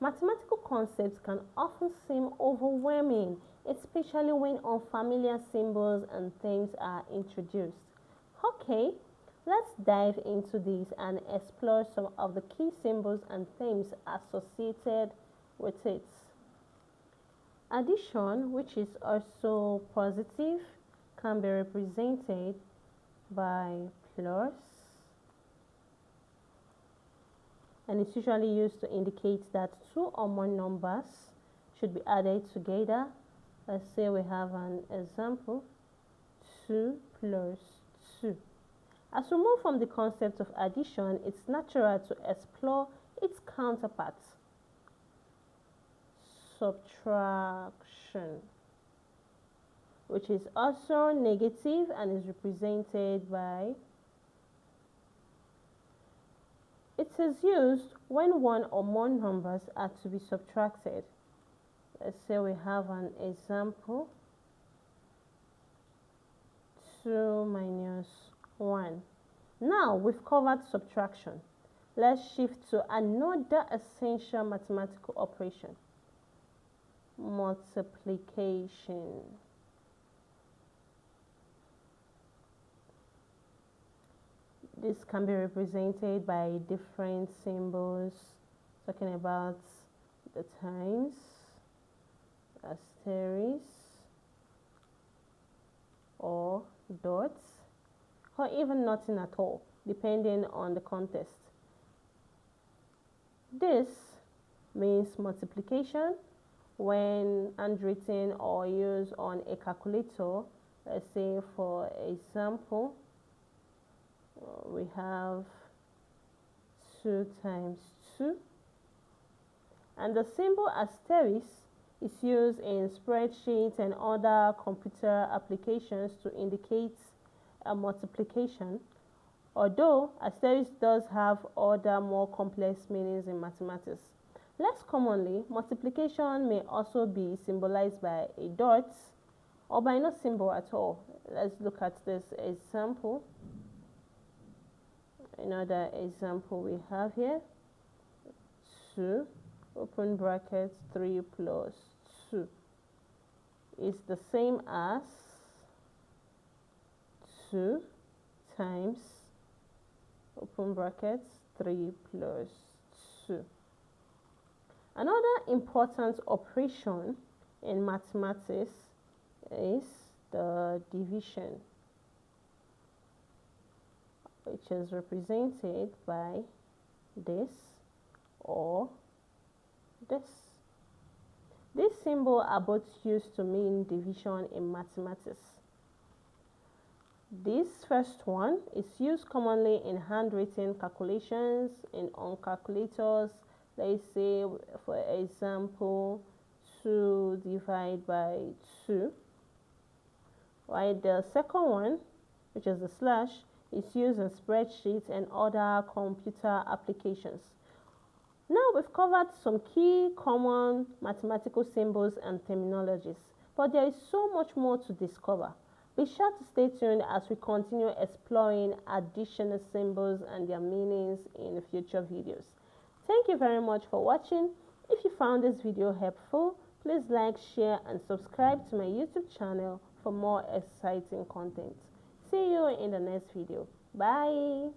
Mathematical concepts can often seem overwhelming, especially when unfamiliar symbols and themes are introduced. Okay, let's dive into this and explore some of the key symbols and themes associated with it. Addition, which is also positive, can be represented by plus, and it's usually used to indicate that two or more numbers should be added together. Let's say we have an example, 2 plus 2. As we move from the concept of addition, it's natural to explore its counterpart, subtraction, which is also negative and is represented by, it is used when one or more numbers are to be subtracted. Let's say we have an example, 2 minus 1. Now we've covered subtraction. Let's shift to another essential mathematical operation, multiplication. This can be represented by different symbols, talking about the times, asterisk, or dots, or even nothing at all, depending on the context. This means multiplication when handwritten or used on a calculator. Let's say, for example, we have 2 times 2, and the symbol asterisk is used in spreadsheets and other computer applications to indicate a multiplication, although asterisk does have other more complex meanings in mathematics. Less commonly, multiplication may also be symbolized by a dot or by no symbol at all. Let's look at this example. Another example we have here, 2, open bracket, 3 plus 2 is the same as 2 times, open brackets, 3 plus 2. Another important operation in mathematics is the division, which is represented by this or this. These symbols are both used to mean division in mathematics. This first one is used commonly in handwritten calculations, on calculators. Let's say, for example, 2 divided by 2. While the second one, which is the slash, is used in spreadsheets and other computer applications. Now we've covered some key common mathematical symbols and terminologies, but there is so much more to discover. Be sure to stay tuned as we continue exploring additional symbols and their meanings in future videos. Thank you very much for watching. If you found this video helpful, please like, share, and subscribe to my YouTube channel for more exciting content. See you in the next video. Bye.